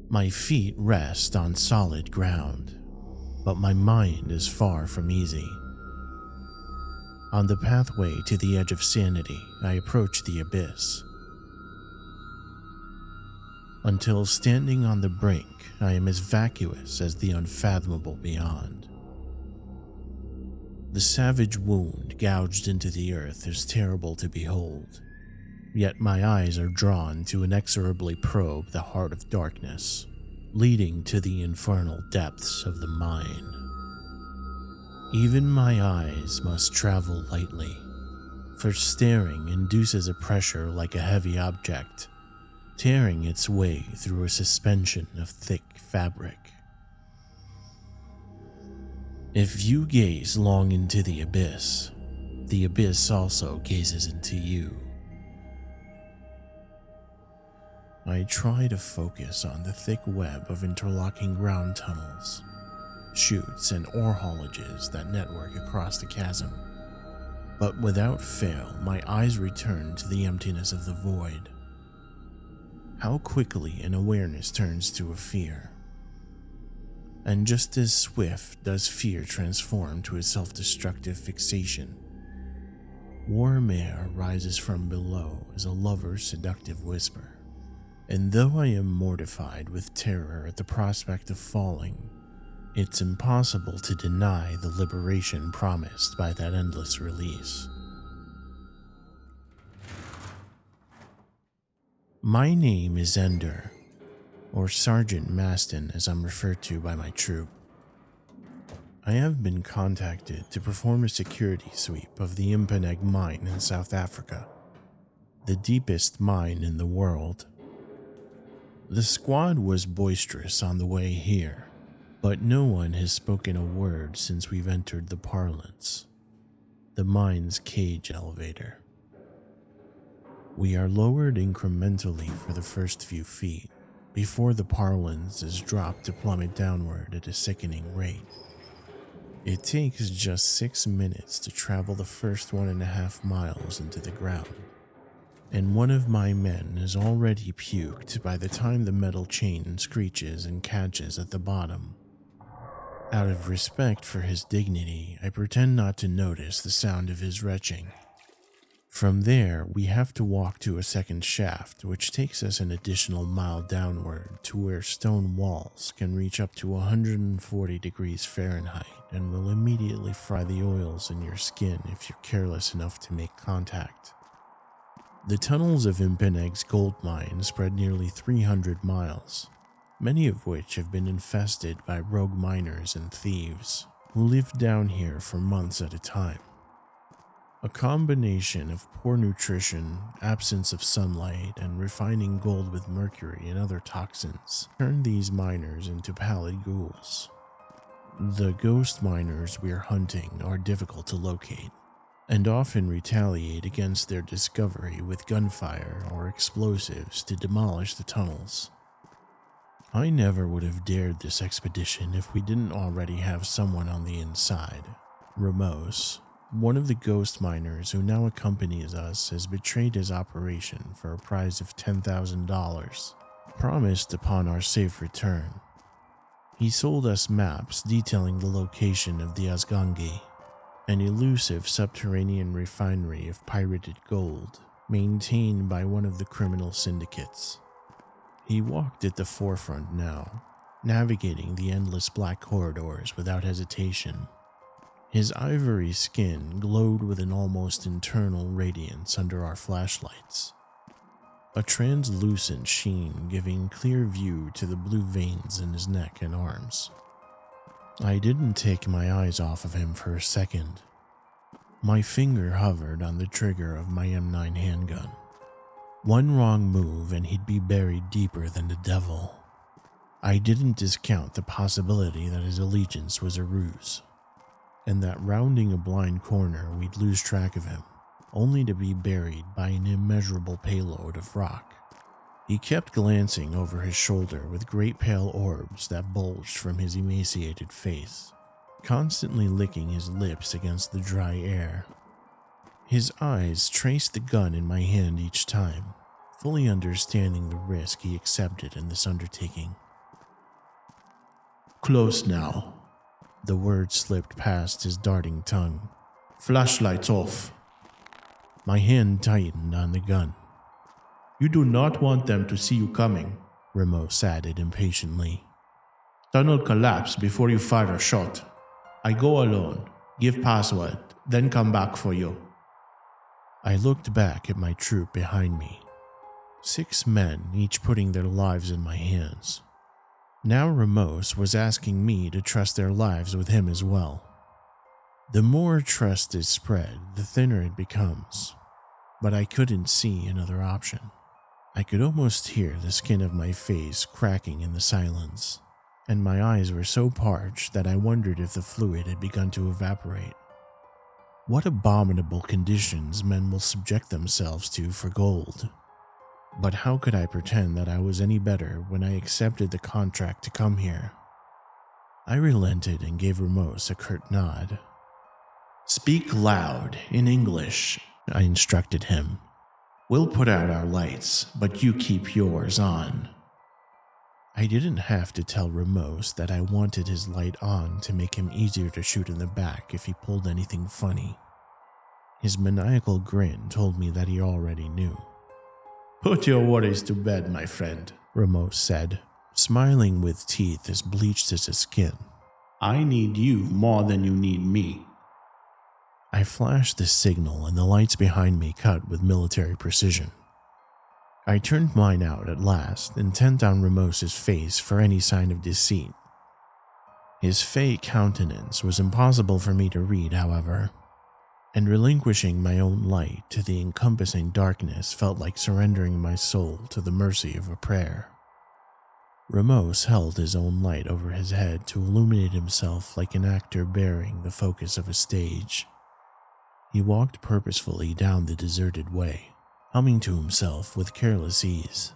My feet rest on solid ground, but my mind is far from easy. On the pathway to the edge of sanity, I approach the abyss. Until standing on the brink, I am as vacuous as the unfathomable beyond. The savage wound gouged into the earth is terrible to behold, yet my eyes are drawn to inexorably probe the heart of darkness, leading to the infernal depths of the mine. Even my eyes must travel lightly, for staring induces a pressure like a heavy object, tearing its way through a suspension of thick fabric. If you gaze long into the abyss also gazes into you. I try to focus on the thick web of interlocking ground tunnels, chutes, and ore haulages that network across the chasm, but without fail, my eyes return to the emptiness of the void. How quickly an awareness turns to a fear. And just as swift does fear transform to a self-destructive fixation. Warm air rises from below as a lover's seductive whisper. And though I am mortified with terror at the prospect of falling, it's impossible to deny the liberation promised by that endless release. My name is Ender, or Sergeant Maston as I'm referred to by my troop. I have been contacted to perform a security sweep of the Mponeng Mine in South Africa, the deepest mine in the world. The squad was boisterous on the way here, but no one has spoken a word since we've entered the parlance, the mine's cage elevator. We are lowered incrementally for the first few feet, before the parlance is dropped to plummet downward at a sickening rate. It takes just 6 minutes to travel the first 1.5 miles into the ground, and one of my men is already puked by the time the metal chain screeches and catches at the bottom. Out of respect for his dignity, I pretend not to notice the sound of his retching. From there, we have to walk to a second shaft, which takes us an additional mile downward to where stone walls can reach up to 140 degrees Fahrenheit and will immediately fry the oils in your skin if you're careless enough to make contact. The tunnels of Mponeng's gold mine spread nearly 300 miles, many of which have been infested by rogue miners and thieves who live down here for months at a time. A combination of poor nutrition, absence of sunlight, and refining gold with mercury and other toxins turn these miners into pallid ghouls. The ghost miners we're hunting are difficult to locate, and often retaliate against their discovery with gunfire or explosives to demolish the tunnels. I never would have dared this expedition if we didn't already have someone on the inside. Ramose, one of the ghost miners who now accompanies us, has betrayed his operation for a prize of $10,000, promised upon our safe return. He sold us maps detailing the location of the Asgangi, an elusive subterranean refinery of pirated gold maintained by one of the criminal syndicates. He walked at the forefront now, navigating the endless black corridors without hesitation. His ivory skin glowed with an almost internal radiance under our flashlights, a translucent sheen giving clear view to the blue veins in his neck and arms. I didn't take my eyes off of him for a second. My finger hovered on the trigger of my M9 handgun. One wrong move and he'd be buried deeper than the devil. I didn't discount the possibility that his allegiance was a ruse, and that rounding a blind corner we'd lose track of him, only to be buried by an immeasurable payload of rock. He kept glancing over his shoulder with great pale orbs that bulged from his emaciated face, constantly licking his lips against the dry air. His eyes traced the gun in my hand each time, fully understanding the risk he accepted in this undertaking. Close now. The word slipped past his darting tongue. Flashlights off. My hand tightened on the gun. You do not want them to see you coming, Ramose added impatiently. Tunnel collapse before you fire a shot. I go alone, give password, then come back for you. I looked back at my troop behind me. 6 men, each putting their lives in my hands. Now Ramose was asking me to trust their lives with him as well. The more trust is spread, the thinner it becomes. But I couldn't see another option. I could almost hear the skin of my face cracking in the silence, and my eyes were so parched that I wondered if the fluid had begun to evaporate. What abominable conditions men will subject themselves to for gold. But how could I pretend that I was any better when I accepted the contract to come here? I relented and gave Ramose a curt nod. Speak loud, in English, I instructed him. We'll put out our lights, but you keep yours on. I didn't have to tell Ramose that I wanted his light on to make him easier to shoot in the back if he pulled anything funny. His maniacal grin told me that he already knew. Put your worries to bed, my friend, Ramose said, smiling with teeth as bleached as his skin. I need you more than you need me. I flashed the signal and the lights behind me cut with military precision. I turned mine out at last, intent on Ramose's face for any sign of deceit. His fake countenance was impossible for me to read, however, and relinquishing my own light to the encompassing darkness felt like surrendering my soul to the mercy of a prayer. Ramose held his own light over his head to illuminate himself like an actor bearing the focus of a stage. He walked purposefully down the deserted way, humming to himself with careless ease.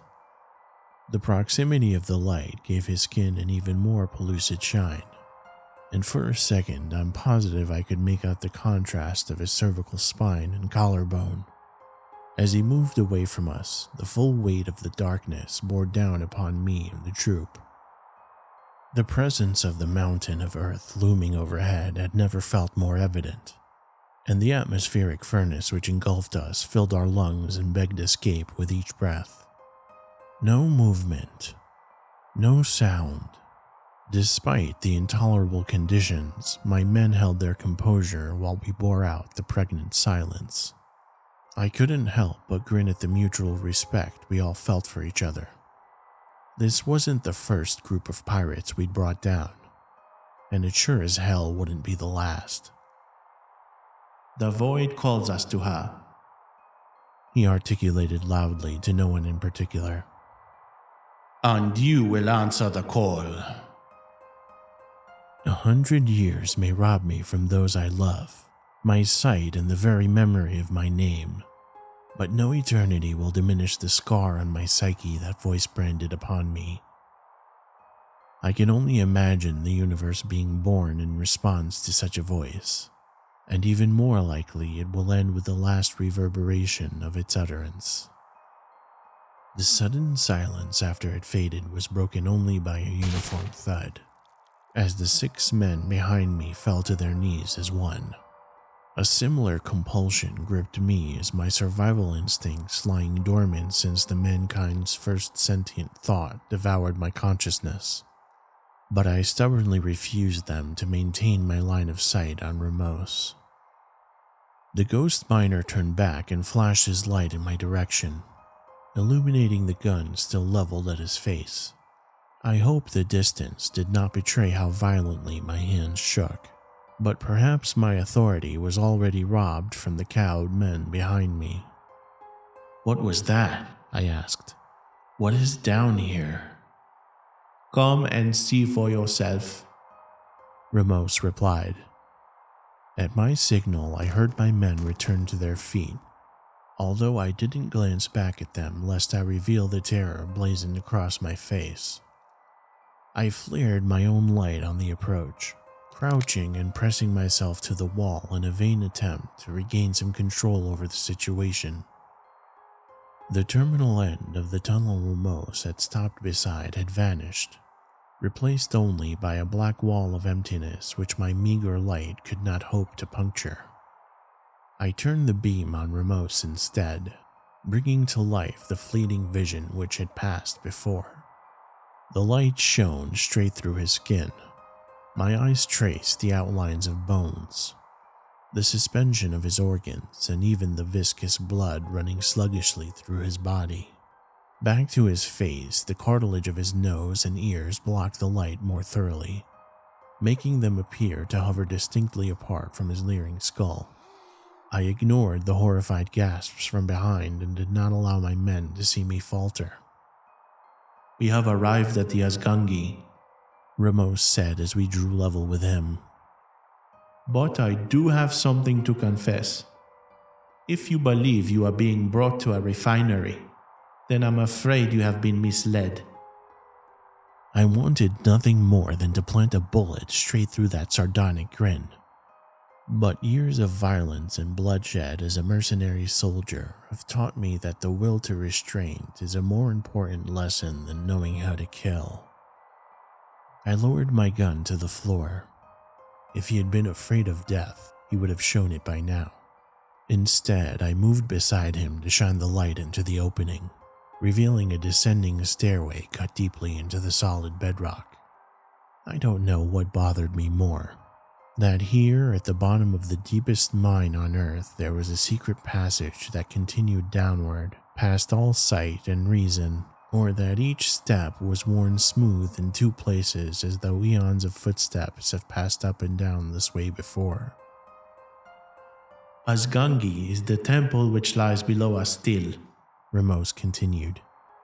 The proximity of the light gave his skin an even more pellucid shine, and for a second I'm positive I could make out the contrast of his cervical spine and collarbone. As he moved away from us, the full weight of the darkness bore down upon me and the troop. The presence of the mountain of earth looming overhead had never felt more evident, and the atmospheric furnace which engulfed us filled our lungs and begged escape with each breath. No movement, no sound. Despite the intolerable conditions, my men held their composure while we bore out the pregnant silence. I couldn't help but grin at the mutual respect we all felt for each other. This wasn't the first group of pirates we'd brought down, and it sure as hell wouldn't be the last. The void calls us to her, he articulated loudly to no one in particular. And you will answer the call. 100 years may rob me from those I love, my sight and the very memory of my name, but no eternity will diminish the scar on my psyche that voice branded upon me. I can only imagine the universe being born in response to such a voice, and even more likely it will end with the last reverberation of its utterance. The sudden silence after it faded was broken only by a uniform thud, as the 6 men behind me fell to their knees as one. A similar compulsion gripped me as my survival instincts, lying dormant since the mankind's first sentient thought, devoured my consciousness. But I stubbornly refused them to maintain my line of sight on Ramose. The ghost miner turned back and flashed his light in my direction, illuminating the gun still leveled at his face. I hope the distance did not betray how violently my hands shook, but perhaps my authority was already robbed from the cowed men behind me. What was that? I asked. What is down here? Come and see for yourself, Ramose replied. At my signal, I heard my men return to their feet, although I didn't glance back at them lest I reveal the terror blazoned across my face. I flared my own light on the approach, crouching and pressing myself to the wall in a vain attempt to regain some control over the situation. The terminal end of the tunnel Ramose had stopped beside had vanished, replaced only by a black wall of emptiness which my meager light could not hope to puncture. I turned the beam on Ramose instead, bringing to life the fleeting vision which had passed before. The light shone straight through his skin. My eyes traced the outlines of bones, the suspension of his organs, and even the viscous blood running sluggishly through his body. Back to his face, the cartilage of his nose and ears blocked the light more thoroughly, making them appear to hover distinctly apart from his leering skull. I ignored the horrified gasps from behind and did not allow my men to see me falter. "We have arrived at the Azgangi," Ramose said as we drew level with him. "But I do have something to confess. If you believe you are being brought to a refinery, then I'm afraid you have been misled." I wanted nothing more than to plant a bullet straight through that sardonic grin. But years of violence and bloodshed as a mercenary soldier have taught me that the will to restraint is a more important lesson than knowing how to kill. I lowered my gun to the floor. If he had been afraid of death, he would have shown it by now. Instead, I moved beside him to shine the light into the opening, revealing a descending stairway cut deeply into the solid bedrock. I don't know what bothered me more, that here at the bottom of the deepest mine on Earth there was a secret passage that continued downward, past all sight and reason, or that each step was worn smooth in two places as though eons of footsteps have passed up and down this way before. "Azgangi is the temple which lies below us still," Ramose continued,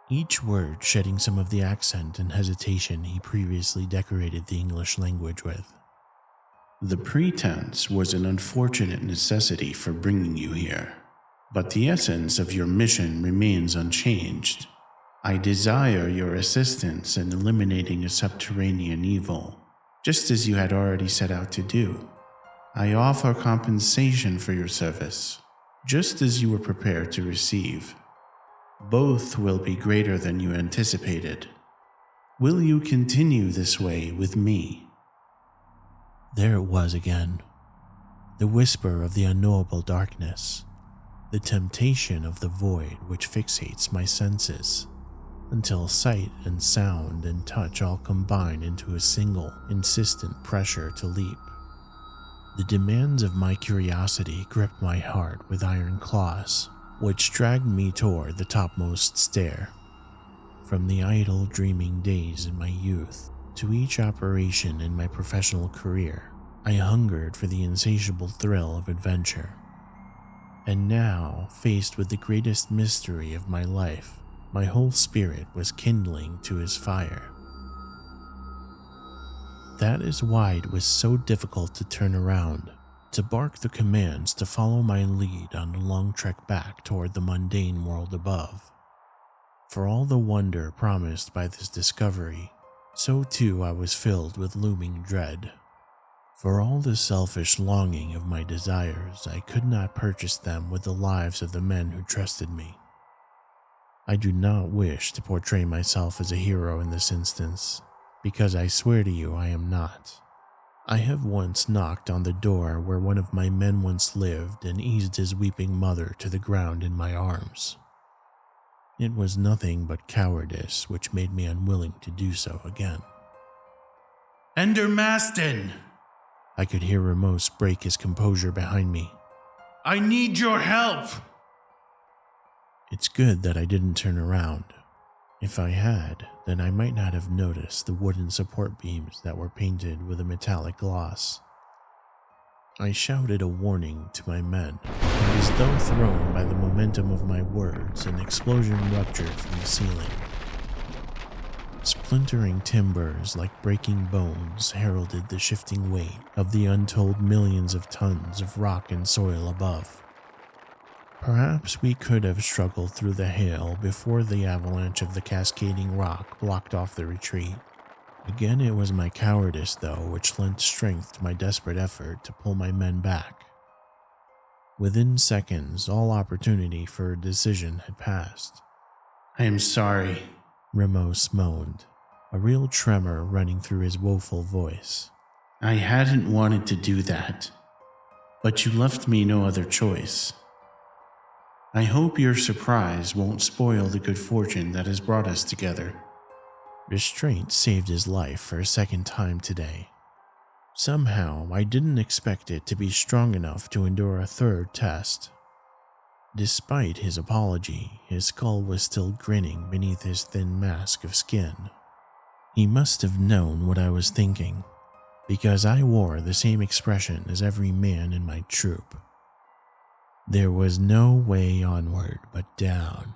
each word shedding some of the accent and hesitation he previously decorated the English language with. "The pretense was an unfortunate necessity for bringing you here, but the essence of your mission remains unchanged. I desire your assistance in eliminating a subterranean evil, just as you had already set out to do. I offer compensation for your service, just as you were prepared to receive. Both will be greater than you anticipated. Will you continue this way with me?" There it was again, the whisper of the unknowable darkness, the temptation of the void which fixates my senses, until sight and sound and touch all combine into a single, insistent pressure to leap. The demands of my curiosity gripped my heart with iron claws, which dragged me toward the topmost stair. From the idle, dreaming days in my youth to each operation in my professional career, I hungered for the insatiable thrill of adventure. And now, faced with the greatest mystery of my life, my whole spirit was kindling to his fire. That is why it was so difficult to turn around, to bark the commands to follow my lead on the long trek back toward the mundane world above. For all the wonder promised by this discovery, so too I was filled with looming dread. For all the selfish longing of my desires, I could not purchase them with the lives of the men who trusted me. I do not wish to portray myself as a hero in this instance, because I swear to you I am not. I have once knocked on the door where one of my men once lived and eased his weeping mother to the ground in my arms. It was nothing but cowardice which made me unwilling to do so again. "Ender Maston!" I could hear Ramose break his composure behind me. "I need your help!" It's good that I didn't turn around. If I had, then I might not have noticed the wooden support beams that were painted with a metallic gloss. I shouted a warning to my men, and as though thrown by the momentum of my words, an explosion ruptured from the ceiling. Splintering timbers like breaking bones heralded the shifting weight of the untold millions of tons of rock and soil above. Perhaps we could have struggled through the hail before the avalanche of the cascading rock blocked off the retreat. Again, it was my cowardice, though, which lent strength to my desperate effort to pull my men back. Within seconds, all opportunity for a decision had passed. "I am sorry," Ramose moaned. a real tremor running through his woeful voice. I hadn't wanted to do that, but you left me no other choice. I hope your surprise won't spoil the good fortune that has brought us together. Restraint saved his life for a second time today. Somehow, I didn't expect it to be strong enough to endure a third test. Despite his apology, his skull was still grinning beneath his thin mask of skin. He must have known what I was thinking, because I wore the same expression as every man in my troop. There was no way onward but down.